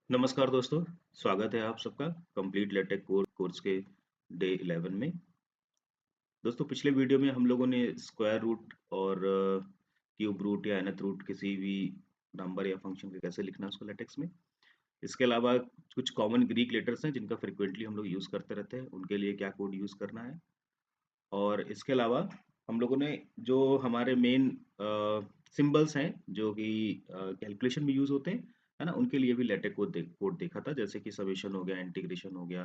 नमस्कार दोस्तों, स्वागत है आप सबका कंप्लीट लेटेक कोर्स के डे 11 में। दोस्तों पिछले वीडियो में हम लोगों ने स्क्वायर रूट और क्यूब रूट या nth रूट किसी भी नंबर या फंक्शन को कैसे लिखना है उसको लेटेक्स में। इसके अलावा कुछ कॉमन ग्रीक लेटर्स हैं जिनका फ्रिक्वेंटली हम लोग यूज़ करते रहते हैं, उनके लिए क्या कोड यूज़ करना है। और इसके अलावा हम लोगों ने जो हमारे मेन सिंबल्स हैं जो कि कैलकुलेशन में यूज़ होते हैं, है ना? उनके लिए भी लेटेक कोड देखा था, जैसे कि समेशन हो गया, इंटीग्रेशन हो गया,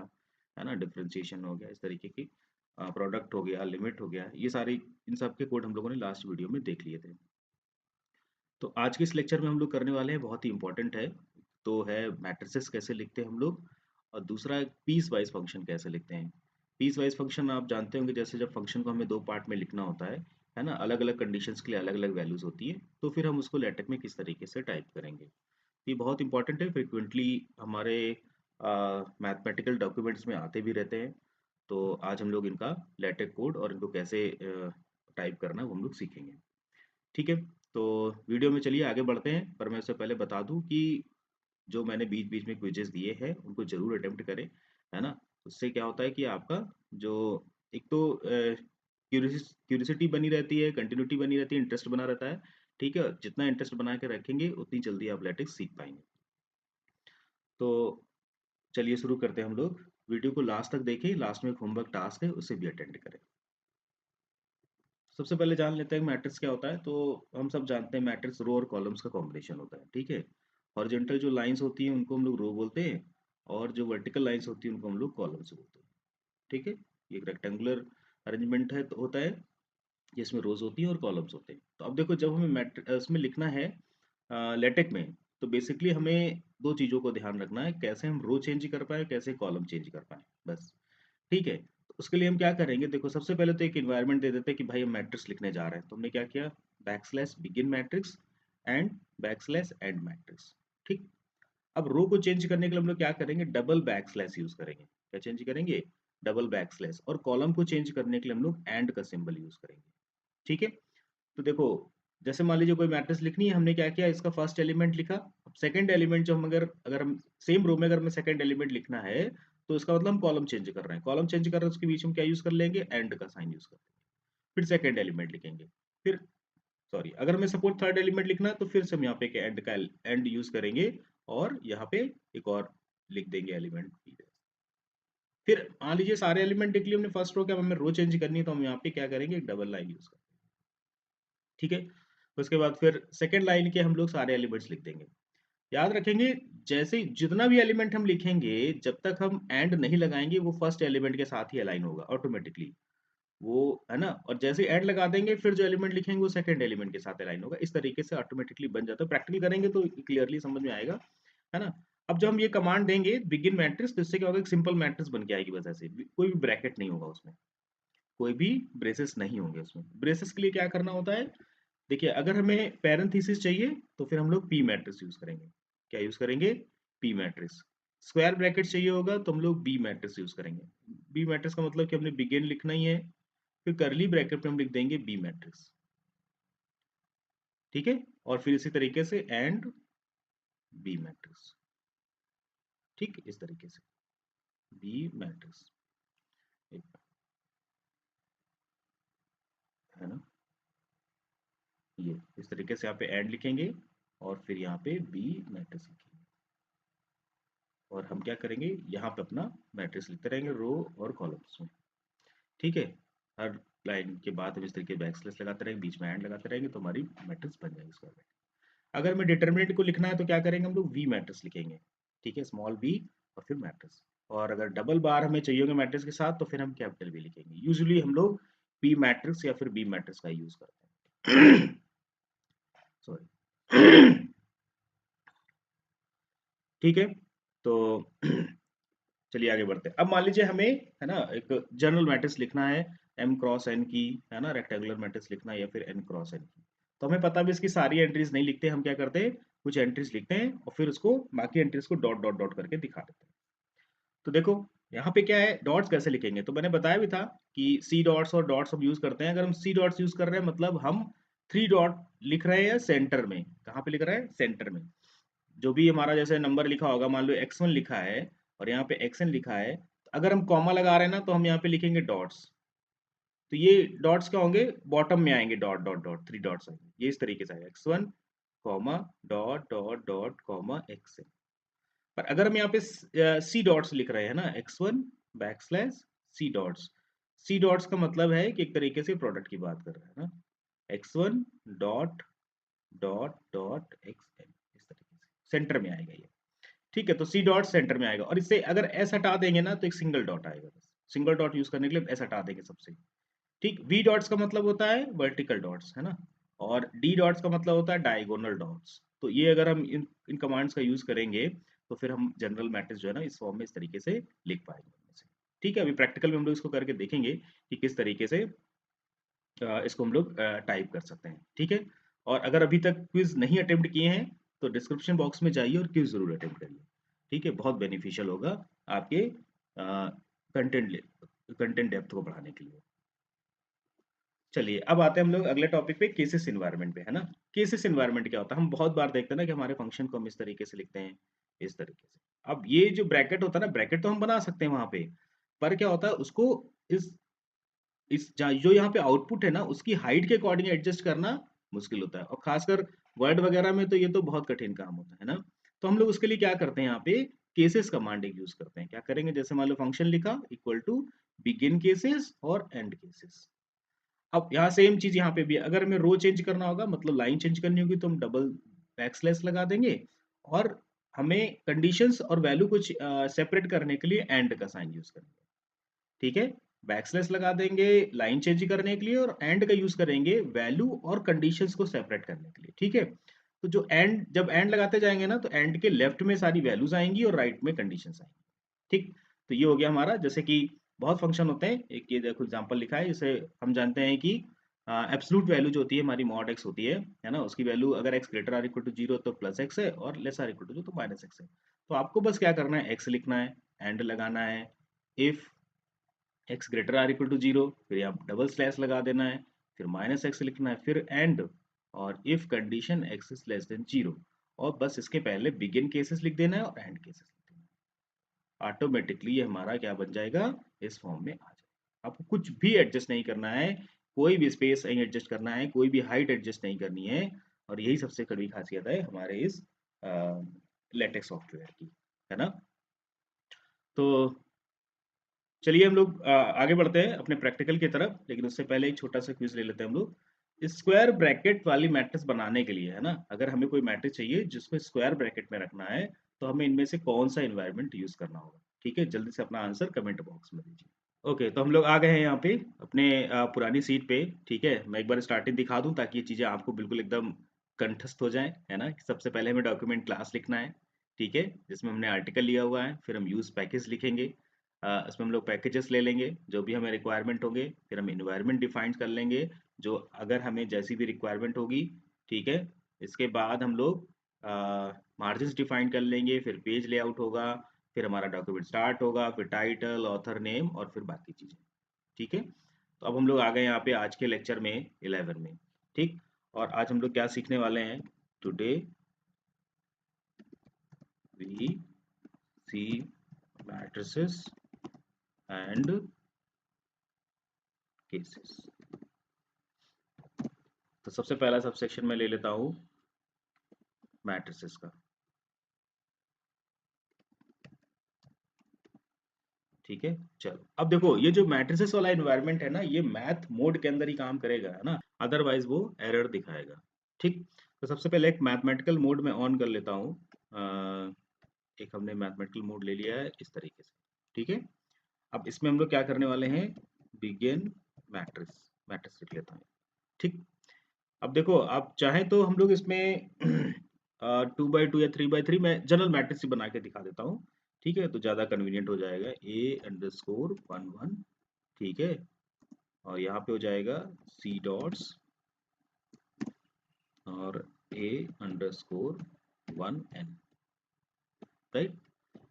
है ना? डिफरेंशिएशन हो गया, इस तरीके की प्रोडक्ट हो गया, लिमिट हो गया, ये सारी इन सब के कोड हम लोगों ने लास्ट वीडियो में देख लिए थे। तो आज के इस लेक्चर में हम लोग करने वाले हैं, बहुत ही इंपॉर्टेंट है, तो है मैट्रिसेस कैसे लिखते हैं हम लोग, और दूसरा है पीस वाइज फंक्शन कैसे लिखते हैं। पीस वाइज फंक्शन आप जानते होंगे, जैसे जब फंक्शन को हमें दो पार्ट में लिखना होता है ना? अलग अलग कंडीशंस के लिए अलग अलग वैल्यूज होती है, तो फिर हम उसको लेटेक में किस तरीके से टाइप करेंगे। ये बहुत इंपॉर्टेंट है, फ्रिक्वेंटली हमारे मैथमेटिकल डॉक्यूमेंट्स में आते भी रहते हैं। तो आज हम लोग इनका लेटेक कोड और इनको कैसे टाइप करना है वो हम लोग सीखेंगे। ठीक है, तो वीडियो में चलिए आगे बढ़ते हैं, पर मैं उससे पहले बता दूं कि जो मैंने बीच-बीच में क्विज़ेस दिए हैं, उनको ज़रूर अटेम्प्ट करें, है ना? उससे क्या होता है कि आपका जो एक तो क्यूरियोसिटी बनी रहती है, कंटिन्यूटी बनी रहती है, इंटरेस्ट बना रहता है, ठीक है? जितना इंटरेस्ट बना के रखेंगे, उतनी जल्दी आप लैटिक्स सीख पाएँगे। तो चलिए शुरू करते हैं हम लोग। वीडियो को लास्ट तक देखें, लास्ट में एक होमवर्क टास्क है, उसे भी अटेंड करें। सबसे पहले जान लेते हैं मैट्रिक्स क्या होता है। तो हम सब जानते हैं मैट्रिक्स रो और कॉलम्स का कॉम्बिनेशन होता है, ठीक है। हॉरिजॉन्टल जो लाइंस होती हैं उनको हम लोग रो बोलते हैं, और जो वर्टिकल लाइंस होती हैं उनको हम लोग कॉलम्स बोलते हैं, ठीक है। ये एक रेक्टेंगुलर अरेंजमेंट है, तो होता है जिसमें रोज होती हैं और कॉलम्स होते हैं। तो अब देखो, जब हमें इसमें लिखना है लेटेक में, तो बेसिकली हमें दो चीज़ों को ध्यान रखना है, कैसे हम रो चेंज कर पाए, कैसे कॉलम चेंज कर पाए, बस। ठीक है, तो उसके लिए हम क्या करेंगे, देखो सबसे पहले तो एक एनवायरनमेंट दे देते हैं कि भाई हम मैट्रिक्स लिखने जा रहे हैं। तो हमने क्या किया, backslash begin matrix and backslash and matrix, ठीक। अब रो को चेंज करने के लिए हम लोग क्या करेंगे, डबल बैकस्लैश यूज करेंगे। क्या चेंज करेंगे, डबल बैकस्लैश। और कॉलम को चेंज करने के लिए हम लोग एंड का सिंबल यूज करेंगे, ठीक है। तो देखो, जैसे मान लीजिए कोई मैट्रिक्स लिखनी है, हमने क्या किया, इसका फर्स्ट एलिमेंट लिखा। अब सेकंड एलिमेंट जो हम अगर अगर हम सेम रो में अगर हमें सेकंड एलिमेंट लिखना है, तो इसका मतलब हम कॉलम चेंज कर रहे हैं। कॉलम चेंज कर रहे हैं, उसके बीच में क्या यूज कर लेंगे, एंड का साइन यूज कर लेंगे। फिर सेकंड एलिमेंट लिखेंगे। फिर सॉरी, अगर हमें सपोज थर्ड एलिमेंट लिखना है, तो फिर से हम यहाँ पे एक एंड का एंड यूज करेंगे, और यहाँ पे एक और लिख देंगे एलिमेंट। फिर मान लीजिए सारे एलिमेंट लिख लिए हमने फर्स्ट रो के, अब हमें रो चेंज करनी है, तो हम यहाँ पे क्या करेंगे, एक डबल लाइन यूज करेंगे, ठीक है। उसके बाद फिर सेकंड लाइन के हम लोग सारे एलिमेंट्स लिख देंगे। याद रखेंगे, जैसे ही जितना भी एलिमेंट हम लिखेंगे, जब तक हम एंड नहीं लगाएंगे, वो फर्स्ट एलिमेंट के साथ ही अलाइन होगा ऑटोमेटिकली, वो, है ना। और जैसे एंड लगा देंगे, फिर जो एलिमेंट लिखेंगे वो सेकंड एलिमेंट के साथ अलाइन होगा। इस तरीके से ऑटोमेटिकली बन जाता है, प्रैक्टिकली करेंगे तो क्लियरली समझ में आएगा, है ना। अब जब हम ये कमांड देंगे बिगिन मैट्रिक्स, तो इससे क्या होगा, एक सिंपल मैट्रिक्स बन के आएगी, बस ऐसे, कोई भी ब्रैकेट नहीं होगा उसमें, कोई भी ब्रेसेस नहीं होंगे उसमें। ब्रेसेस के लिए क्या करना होता है, देखिए, अगर हमें पैरेंथेसिस चाहिए, तो फिर हम लोग पी मैट्रिक्स यूज करेंगे। क्या यूज करेंगे, पी मैट्रिक्स। स्क्वायर ब्रैकेट चाहिए होगा, तो हम लोग बी मैट्रिक्स यूज करेंगे। बी मैट्रिक्स का मतलब कि हमने बिगिन लिखना ही है, फिर करली ब्रैकेट में हम लिख देंगे बी मैट्रिक्स, ठीक है। और फिर इसी तरीके से एंड बी मैट्रिक्स, ठीक, इस तरीके से बी मैट्रिक्स, है ना। ये इस तरीके से यहाँ पे एंड लिखेंगे, और फिर यहाँ पे बी मैट्रिक्स लिखेंगे, और हम क्या करेंगे, यहाँ पे अपना मैट्रिक्स लिखते रहेंगे रो और कॉलम्स में, ठीक है। हर लाइन के बाद हम इस तरीके बैकस्लैश लगाते रहेंगे, बीच में एंड लगाते रहेंगे, तो हमारी मैट्रिक्स बन जाएगी स्क्वायर ब्रैकेट। अगर हमें डिटरमिनेंट को लिखना है, तो क्या करेंगे, हम लोग वी मैट्रिक्स लिखेंगे, ठीक है, स्मॉल वी और फिर मैट्रिक्स। और अगर डबल बार हमें चाहिए होंगे मैट्रिक्स के साथ, तो फिर हम कैपिटल वी लिखेंगे। यूजुअली हम लोग पी मैट्रिक्स या फिर बी मैट्रिक्स का यूज करते हैं। सॉरी। ठीक है, तो चलिए आगे बढ़ते हैं। अब मान लीजिए हमें, है ना, एक जनरल मैट्रिक्स लिखना है, एम क्रॉस एन की, है ना, रेक्टेंगुलर मैट्रिक्स लिखना है, या फिर एन क्रॉस एन की। तो हमें पता भी इसकी सारी एंट्रीज नहीं लिखते, हम क्या करते हैं, कुछ एंट्रीज लिखते हैं, और फिर उसको बाकी entries co dot dot dot करके दिखा देते हैं। तो देखो, यहाँ पे क्या है, डॉट्स कैसे लिखेंगे, तो मैंने बताया भी था कि सी डॉट्स और डॉट्स हम यूज करते हैं। अगर हम सी डॉट्स यूज कर रहे हैं, मतलब हम थ्री डॉट लिख रहे हैं सेंटर में। कहाँ पे लिख रहे हैं, सेंटर में। जो भी हमारा जैसे नंबर लिखा होगा, मान लो x1 लिखा है और यहाँ पे xn लिखा है, तो अगर हम कॉमा लगा रहे हैं ना तो हम यहाँ पे लिखेंगे डॉट्स। तो ये डॉट्स क्या होंगे, बॉटम में आएंगे, डॉट डॉट डॉट 3 डॉट्स आएंगे, ये इस तरीके से आएगा x1 comma dot dot dot comma xn। पर अगर हम यहाँ पे सी डॉट्स लिख रहे हैं ना, x1 बैकस्लैश सी डॉट्स, सी डॉट्स का मतलब है कि एक तरीके से प्रोडक्ट की बात कर रहे हैं ना, x1 dot dot dot xn, इस तरीके से सेंटर में आएगा ये। ठीक है, तो सी डॉट सेंटर में आएगा और इससे अगर एस हटा देंगे ना तो एक सिंगल डॉट आएगा, बस सिंगल डॉट यूज करने के लिए एस हटा देंगे सबसे। ठीक, वी डॉट्स का मतलब होता है वर्टिकल डॉट्स, है ना, और डी डॉट्स का मतलब होता है डायगोनल डॉट्स। तो ये अगर हम इन कमांड्स का यूज करेंगे तो फिर हम जनरल मैट्रिक्स जो है ना इस फॉर्म में इस तरीके से लिख पाएंगे इनमें से। ठीक है, अभी प्रैक्टिकल में हम लोग इसको करके देखेंगे कि किस तरीके से इसको हम लोग टाइप कर सकते हैं। ठीक है, और अगर अभी तक क्विज नहीं अटेम्प्ट किए हैं तो डिस्क्रिप्शन बॉक्स में जाइए और क्विज जरूर अटेम्प्ट करिए। ठीक है, बहुत बेनिफिशियल होगा आपके कंटेंट कंटेंट डेप्थ को बढ़ाने के लिए। चलिए अब आते हैं हम लोग अगले टॉपिक पे, केसेस इन्वायरमेंट पे, है ना। केसेस इन्वायरमेंट क्या होता है, हम बहुत बार देखते हैं ना कि हमारे फंक्शन को हम इस तरीके से लिखते हैं, इस तरीके से। अब ये जो ब्रैकेट होता है ना, ब्रैकेट तो हम बना सकते हैं वहां पे, पर क्या होता है उसको जो यहाँ पे आउटपुट है ना उसकी हाइट के अकॉर्डिंग एडजस्ट करना मुश्किल होता है, और खासकर वर्ड वगैरह में तो ये तो बहुत कठिन काम होता है ना। तो हम लोग उसके लिए क्या करते हैं, यहाँ पे केसेस कमांड एक यूज करते हैं। क्या करेंगे, जैसे मान लो फंक्शन लिखा इक्वल टू बिगिन केसेस और एंड केसेस। अब यहाँ सेम चीज यहाँ पे भी है, अगर हमें रो चेंज करना होगा, मतलब लाइन चेंज करनी होगी, तो हम डबल बैकस्लैश लगा देंगे, और हमें कंडीशंस और वैल्यू कुछ सेपरेट करने के लिए एंड का साइन यूज करेंगे। ठीक है, बैकस्लैश लगा देंगे लाइन चेंज करने के लिए, और एंड का यूज करेंगे वैल्यू और कंडीशंस को सेपरेट करने के लिए। ठीक है, तो जो एंड, जब एंड लगाते जाएंगे ना तो एंड के लेफ्ट में सारी वैल्यूज आएंगी और राइट में कंडीशंस आएंगी। ठीक, तो ये हो गया हमारा, जैसे कि बहुत फंक्शन होते हैं, एक ये देखो एग्जांपल लिखा है, जैसे हम जानते हैं कि एब्सोल्यूट वैल्यू जो होती है हमारी मॉड एक्स होती है ना, उसकी वैल्यू अगर x greater or equal to 0 तो प्लस एक्स है, और लेस आर इक्वल टू 0 तो माइनस एक्स है। तो आपको बस क्या करना है, एक्स लिखना है, एंड लगाना है, if x greater or equal to 0, फिर यहाँ डबल स्लैश लगा देना है, फिर माइनस एक्स लिखना है, फिर एंड, और if condition x is less than 0, और बस इसके पहले बिगिन केसेस लिख देना है और एंड केसेस लिख देना है। ऑटोमेटिकली ये हमारा क्या बन जाएगा, इस फॉर्म में आ जाएगा। आपको कुछ भी एडजस्ट नहीं करना है, कोई भी स्पेस नहीं एडजस्ट करना है, कोई भी हाइट एडजस्ट नहीं करनी है, और यही सबसे कड़वी खासियत है हमारे इस लेटेक्स सॉफ्टवेयर की, है ना। तो चलिए हम लोग आगे बढ़ते हैं अपने प्रैक्टिकल की तरफ, लेकिन उससे पहले एक छोटा सा क्विज ले लेते हैं हम लोग। स्क्वायर ब्रैकेट वाली मैट्रिक्स बनाने के लिए, है ना, अगर हमें कोई मैट्रिक्स चाहिए जिसको स्क्वायर ब्रैकेट में रखना है, तो हमें इनमें से कौन सा इन्वायरमेंट यूज करना होगा। ठीक है, जल्दी से अपना आंसर कमेंट बॉक्स में दीजिए। ओके, तो हम लोग आ गए हैं यहाँ पे अपने पुरानी सीट पे। ठीक है, मैं एक बार स्टार्टिंग दिखा दूं ताकि ये चीज़ें आपको बिल्कुल एकदम कंठस्थ हो जाए, है ना। सबसे पहले हमें डॉक्यूमेंट क्लास लिखना है, ठीक है, जिसमें हमने आर्टिकल लिया हुआ है, फिर हम यूज पैकेज लिखेंगे, इसमें हम लोग पैकेजेस ले लेंगे जो भी हमें रिक्वायरमेंट होंगे, फिर हम इन्वायरमेंट डिफाइन कर लेंगे जो अगर हमें जैसी भी रिक्वायरमेंट होगी। ठीक है, इसके बाद हम लोग मार्जिन डिफाइन कर लेंगे, फिर पेज लेआउट होगा, फिर हमारा डॉक्यूमेंट स्टार्ट होगा, फिर टाइटल, ऑथर नेम, और फिर बाकी चीजें। ठीक है, तो अब हम लोग आ गए यहाँ पे आज के लेक्चर में 11 में। ठीक, और आज हम लोग क्या सीखने वाले हैं, today we see matrices and cases. तो सबसे पहला सबसेक्शन में ले लेता हूँ मैट्रिसेस का। ठीक है, चलो अब देखो, ये जो मैट्रिसेस वाला एनवायरनमेंट है ना, ये मैथ मोड के अंदर ही काम करेगा, है ना, अदरवाइज वो एरर दिखाएगा। ठीक, तो सबसे पहले एक मैथमेटिकल मोड में ऑन कर लेता हूँ। एक हमने मैथमेटिकल मोड ले लिया है इस तरीके से। ठीक है, अब इसमें हम लोग क्या करने वाले हैं, बिगिन मैट्रिक्स, मैट्रिक्स लिख लेता हूँ। ठीक, अब देखो आप चाहें तो हम लोग इसमें 2x2 या 3x3 में जनरल मैट्रिक्स ही बना के दिखा देता हूँ। ठीक है, तो ज़्यादा कन्वीनियंट हो जाएगा, A_11, ठीक है, और यहाँ पे हो जाएगा C डॉट्स और A_1n, राइट।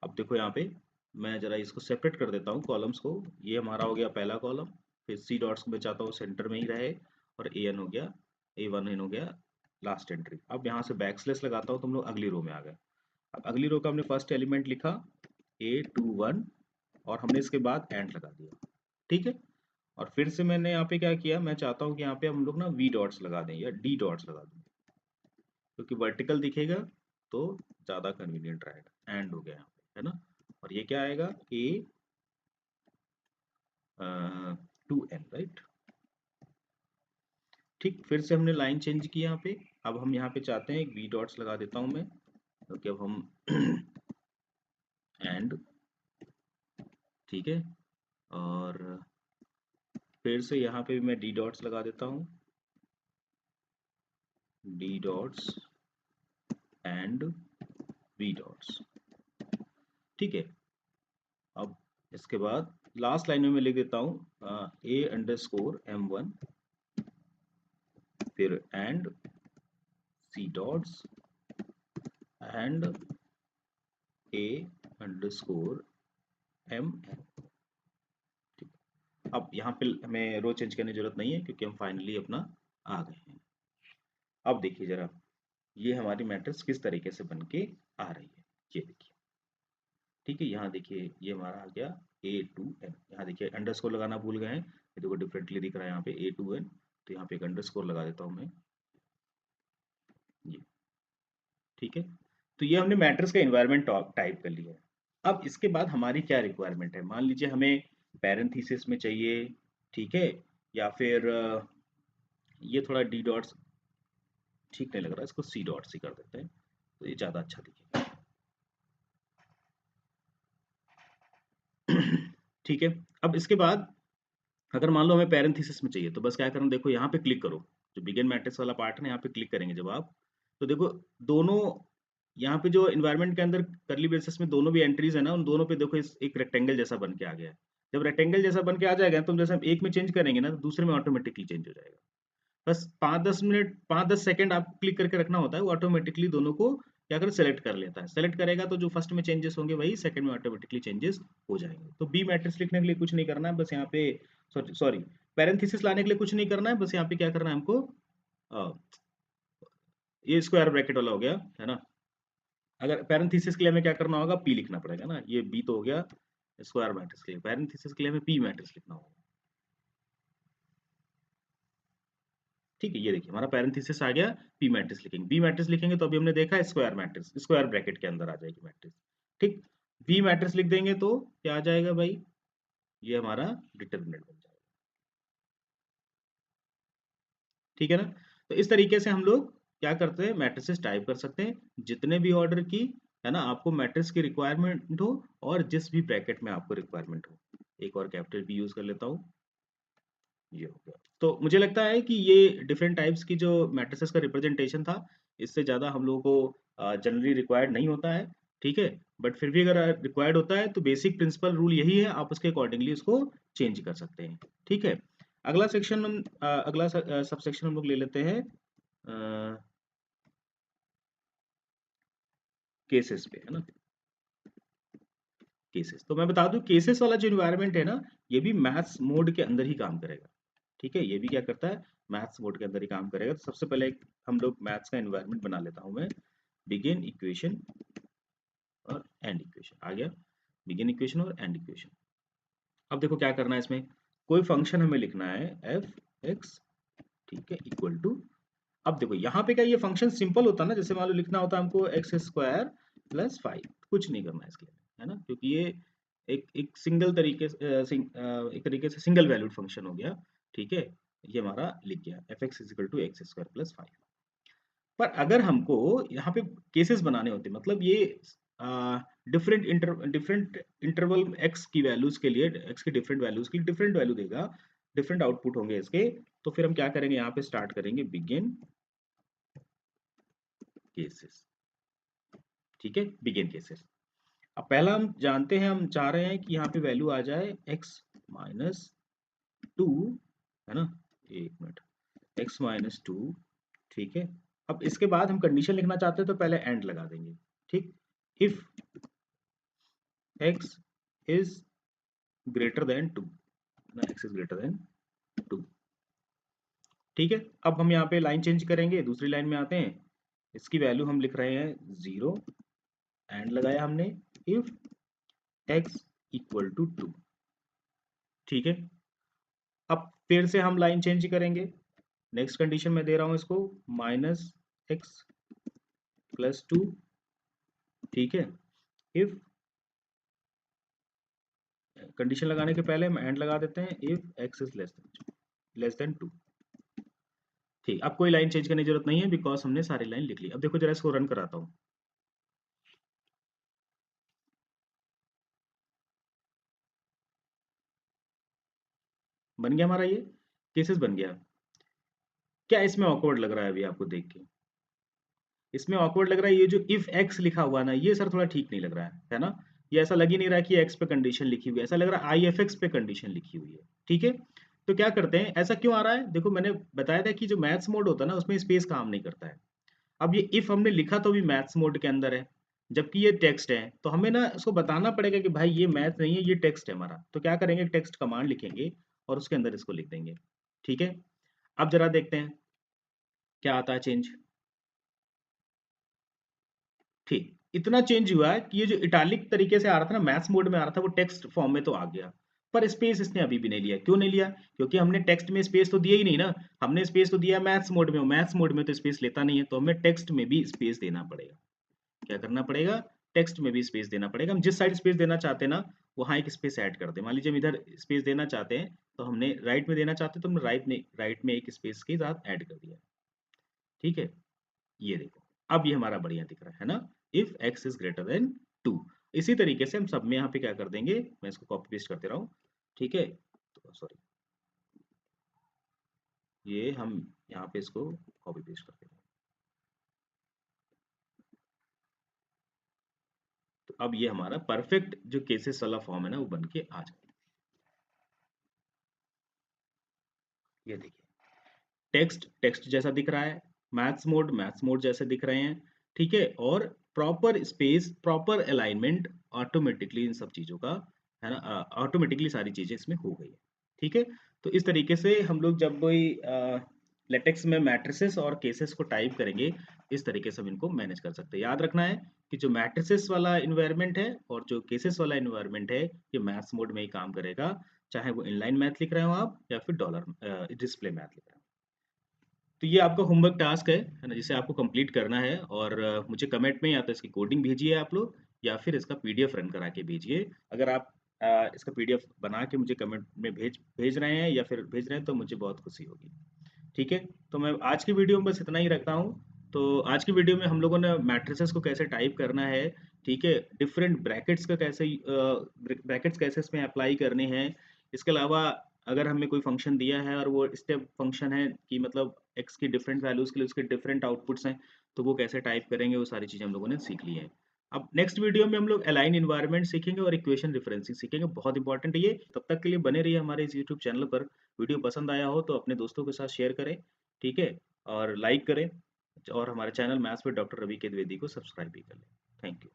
अब देखो यहाँ पे मैं जरा इसको सेपरेट कर देता हूँ कॉलम्स को। ये हमारा हो गया पहला कॉलम, फिर सी डॉट्स को मैं चाहता हूँ सेंटर में ही रहे, और एन हो गया, A1n हो गया लास्ट एंट्री। अब यहाँ से बैक स्लैश लगाता हूँ तो हम लोग अगली रो में आ गए। अब अगली रो का हमने फर्स्ट एलिमेंट लिखा A21 और हमने इसके बाद एंड लगा दिया, ठीक है। और फिर से मैंने यहाँ पे क्या किया, मैं चाहता हूँ कि यहाँ पे हम लोग ना वी डॉट्स लगा दें या डी डॉट्स लगा दें, क्योंकि वर्टिकल दिखेगा तो ज़्यादा कन्वीनियंट रहेगा। एंड हो गया यहाँ पे, है ना। और ये क्या आएगा A2N, राइट। ठीक, फिर से हमने लाइन चेंज की यहाँ पे। अब हम यहाँ पे चाहते हैं एक वी डॉट्स लगा देता हूँ मैं, क्योंकि अब हम एंड, ठीक है। और फिर से यहाँ पे भी मैं डी डॉट्स लगा देता हूँ, D dots and V dots, ठीक है। अब इसके बाद लास्ट लाइन में मैं लिख देता हूँ A_M1, फिर and C dots and A_M। अब यहाँ पे हमें रो चेंज करने की जरूरत नहीं है, क्योंकि हम फाइनली अपना आ गए हैं। अब देखिए जरा, ये हमारी मैट्रिक्स किस तरीके से बन के आ रही है, ये देखिए, ठीक है। यहाँ देखिए ये हमारा आ गया A2N। यहाँ देखिए अंडरस्कोर लगाना भूल गए हैं, ये देखो डिफरेंटली दिख रहा है यहाँ पे A2N, तो यहाँ पे एक अंडरस्कोर लगा देता हूँ मैं, ये, ठीक है। तो ये हमने मैट्रिक्स का एनवायरनमेंट टाइप कर लिया है। अब इसके बाद हमारी क्या रिक्वायरमेंट है, मान लीजिए हमें पैरेंथेसिस में चाहिए, ठीक है, या फिर ये थोड़ा डी डॉट्स ठीक नहीं लग रहा है, इसको सी डॉट्स ही कर देते हैं, तो ये ज़्यादा अच्छा दिखेगा। ठीक है। अब इसके बाद अगर मान लो हमें पैरेंथेसिस में चाहिए, तो बस क्या करना, देखो यहाँ पे क्लिक करो, जो बिगिन मैट्रिक्स वाला पार्ट है ना, यहाँ पे क्लिक करेंगे जब आप, तो देखो दोनों यहाँ पे जो इन्वायरमेंट के अंदर करली ब्रेसेस में दोनों भी एंट्रीज है ना, उन दोनों पे देखो एक रेक्टेंगल जैसा बन के आ गया है। जब रेक्टेंगल जैसा बन के आ जाएगा, तो जैसे हम एक में चेंज करेंगे ना, तो दूसरे में ऑटोमेटिकली चेंज हो जाएगा। बस 5-10 मिनट 5-10 सेकंड आपको क्लिक करके रखना होता है, वो ऑटोमेटिकली दोनों को क्या करे, सेलेक्ट कर लेता है। सेलेक्ट करेगा तो जो फर्स्ट में चेंजेस होंगे वही सेकंड में ऑटोमेटिकली चेंजेस हो जाएंगे। तो बी मैट्रिक्स लिखने के लिए कुछ नहीं करना है, बस यहाँ पे सॉरी सॉरी पैरेंथेसिस लाने के लिए कुछ नहीं करना है, बस यहाँ पे क्या करना है हमको, अ, ये स्क्वायर ब्रैकेट वाला हो गया, है ना। अगर पैरेंथेसिस के लिए हमें क्या करना होगा, पी लिखना पड़ेगा ना, ये बी तो हो गया स्क्वायर मैट्रिक्स के लिए, पैरेंथेसिस के लिए हमें पी मैट्रिक्स लिखना होगा, ठीक है। ये देखिए हमारा पैरेंथेसिस आ गया, पी मैट्रिक्स लिखेंगे, बी मैट्रिक्स लिखेंगे तो अभी हमने देखा स्क्वायर मैट्रिक्स, स्क्वायर ब्रैकेट के अंदर आ जाएगी मैट्रिक्स, ठीक। बी मैट्रिक्स लिख देंगे तो क्या आ जाएगा भाई, ये हमारा डिटरमिनेंट बन जाएगा, ठीक है ना। तो इस तरीके से हम लोग क्या करते हैं, मैट्रिसेस टाइप कर सकते हैं, जितने भी ऑर्डर की, है ना, आपको मैट्रिक्स की रिक्वायरमेंट हो और जिस भी ब्रैकेट में आपको रिक्वायरमेंट हो। एक और कैपिटल बी यूज कर लेता हूँ, ये हो गया। तो मुझे लगता है कि ये डिफरेंट टाइप्स की जो मैट्रिसेस का रिप्रेजेंटेशन था, इससे ज़्यादा हम लोगों को जनरली रिक्वायर्ड नहीं होता है, ठीक है। बट फिर भी अगर रिक्वायर्ड होता है तो बेसिक प्रिंसिपल रूल यही है, आप उसके अकॉर्डिंगली उसको चेंज कर सकते हैं, ठीक है। अगला सेक्शन हम अगला सब सेक्शन हम लोग ले लेते हैं केसेस पे, है ना। केसेस, तो मैं बता दूं केसेस वाला जो इन्वायरमेंट है ना, ये भी मैथ्स मोड के अंदर ही काम करेगा, ठीक है। ये भी क्या करता है, मैथ्स मोड के अंदर ही काम करेगा। तो सबसे पहले हम लोग मैथ्स का एनवायरनमेंट बना लेता हूं मैं, बिगिन इक्वेशन और एंड इक्वेशन आ गया, बिगिन इक्वेशन और एंड इक्वेशन। अब देखो क्या करना है इसमें, कोई फंक्शन हमें लिखना है एफ एक्स, ठीक है, इक्वल टू, अब देखो यहाँ पे क्या ये फंक्शन सिंपल होता है ना, जैसे मान लो लिखना होता है हमको एक्स स्क्वायर प्लस 5, कुछ नहीं करना है इसके लिए, है ना, क्योंकि ये एक सिंगल तरीके से एक तरीके से सिंगल वैल्यूड फंक्शन हो गया, ठीक है। ये हमारा लिख गया f x is equal to x square plus 5। पर अगर हमको यहाँ पे केसेस बनाने होते, मतलब ये डिफरेंट इंटरवल एक्स की वैल्यूज के लिए, एक्स की डिफरेंट वैल्यूज के लिए डिफरेंट वैल्यू देगा, डिफरेंट आउटपुट होंगे इसके। तो फिर हम क्या करेंगे, यहाँ पे स्टार्ट करेंगे बिगिन केसेस, ठीक है, बिगिन केसेस। अब पहला हम जानते हैं, हम चाह रहे हैं कि यहाँ पे वैल्यू आ जाए x-2, है ना, एक मिनट, x-2, ठीक है। अब इसके बाद हम कंडीशन लिखना चाहते हैं, तो पहले एंड लगा देंगे, ठीक। If x is greater than 2, ना, x इज ग्रेटर देन 2, ठीक है। अब हम यहाँ पे लाइन चेंज करेंगे, दूसरी लाइन में आते हैं, इसकी वैल्यू हम लिख रहे हैं 0, एंड लगाया हमने इफ x इक्वल टू 2। ठीक है, अब फिर से हम लाइन चेंज करेंगे। नेक्स्ट कंडीशन में दे रहा हूं इसको -x प्लस 2। ठीक है, इफ कंडीशन लगाने के पहले हम एंड लगा देते हैं if x is less than 2। ठीक, अब कोई लाइन चेंज करने की जरूरत नहीं है बिकॉज हमने सारी लाइन लिख ली। अब देखो जरा इसको रन कराता हूँ। बन गया हमारा ये केसेस बन गया। क्या इसमें ऑकवर्ड लग रहा है अभी आपको देख के? इसमें ऑकवर्ड लग रहा है ये जो इफ एक्स लिखा हुआ ना, ये सर थोड़ा ठीक नहीं लग रहा है ना? ये ऐसा लग ही नहीं रहा कि एक्स पे कंडीशन लिखी हुई है, ऐसा लग रहा है आई एफ एक्स पे कंडीशन लिखी हुई है। ठीक है, तो क्या करते हैं, ऐसा क्यों आ रहा है? देखो मैंने बताया था कि जो मैथ्स मोड होता है ना उसमें स्पेस काम नहीं करता है। अब ये इफ हमने लिखा तो भी मैथ्स मोड के अंदर है, जबकि ये टेक्स्ट है, तो हमें ना उसको बताना पड़ेगा कि भाई ये मैथ नहीं है, ये टेक्स्ट है हमारा। तो क्या करेंगे, टेक्स्ट कमांड लिखेंगे और उसके अंदर इसको लिख देंगे। ठीक है, अब जरा देखते हैं क्या आता है चेंज। ठीक, इतना चेंज हुआ है कि ये जो इटालिक तरीके से आ रहा था ना, मैथ्स मोड में आ रहा था, वो टेक्स्ट फॉर्म में तो आ गया, पर स्पेस इसने अभी भी नहीं लिया। क्यों नहीं लिया? क्योंकि हमने टेक्स्ट में स्पेस तो दिया ही नहीं ना। हमने स्पेस तो दिया मैथ्स मोड में, मैथ्स मोड में तो स्पेस लेता नहीं है, तो हमें टेक्स्ट में भी स्पेस देना पड़ेगा। क्या करना पड़ेगा? टेक्स्ट में भी स्पेस देना पड़ेगा। हम जिस साइड स्पेस देना चाहते हैं ना, वहां एक स्पेस ऐड कर दें। मान लीजिए हम इधर स्पेस देना चाहते हैं, तो हमने राइट में देना चाहते हैं, तो हमने राइट में एक स्पेस के साथ ऐड कर दिया। ठीक है, ये देखो अब ये हमारा बढ़िया दिख रहा है ना, if x is greater than 2। इसी तरीके से हम सब में यहाँ पे क्या कर देंगे, मैं इसको कॉपी पेस्ट करते रहा हूँ। ठीक है, तो सॉरी, ये हम यहाँ पे इसको कॉपी पेस्ट करते हैं। तो अब ये हमारा परफेक्ट जो केसेस वाला फॉर्म है ना, वो बन के आ जाए। ये देखिए, टेक्स्ट टेक्स्ट जैसा दिख रहा है, मैथ्स मोड जैसे दिख रहे हैं। ठीक है, और proper space, proper alignment automatically इन सब चीज़ों का है ना, ऑटोमेटिकली सारी चीज़ें इसमें हो गई है। ठीक है, तो इस तरीके से हम लोग जब कोई लेटेक्स में मैट्रिसेस और केसेस को टाइप करेंगे, इस तरीके से हम इनको मैनेज कर सकते हैं। याद रखना है कि जो मैट्रिसेस वाला इन्वायरमेंट है और जो केसेस वाला इन्वायरमेंट है, ये मैथ्स मोड में ही काम करेगा, चाहे वो इनलाइन मैथ लिख रहे हो आप या फिर डॉलर डिस्प्ले मैथ लिख रहे हो। तो ये आपका होमवर्क टास्क है ना, जिसे आपको कंप्लीट करना है। और मुझे कमेंट में या तो इसकी कोडिंग भेजिए आप लोग, या फिर इसका पीडीएफ रन करा के भेजिए। अगर आप इसका पीडीएफ बना के मुझे कमेंट में भेज भेज रहे हैं या फिर भेज रहे हैं, तो मुझे बहुत खुशी होगी। ठीक है, तो मैं आज की वीडियो में बस इतना ही रखता हूँ। तो आज की वीडियो में हम लोगों ने मैट्रिसेस को कैसे टाइप करना है, ठीक है, डिफरेंट ब्रैकेट्स का कैसे ब्रैकेट्स कैसे इसमें अप्लाई करने हैं। इसके अलावा अगर हमें कोई फंक्शन दिया है और वो स्टेप फंक्शन है कि मतलब एक्स की डिफरेंट वैल्यूज के लिए उसके डिफरेंट आउटपुट्स हैं, तो वो कैसे टाइप करेंगे, वो सारी चीज़ें हम लोगों ने सीख ली है। अब नेक्स्ट वीडियो में हम लोग अलाइन इन्वायरमेंट सीखेंगे और इक्वेशन रेफरेंसिंग सीखेंगे। बहुत इंपॉर्टेंट है ये। तब तक के लिए बने रहिए हमारे इस यूट्यूब चैनल पर। वीडियो पसंद आया हो तो अपने दोस्तों के साथ शेयर करें, ठीक है, और लाइक करें, और हमारे channel maths with doctor Ravi K Dwivedi को सब्सक्राइब भी कर लें। Thank you.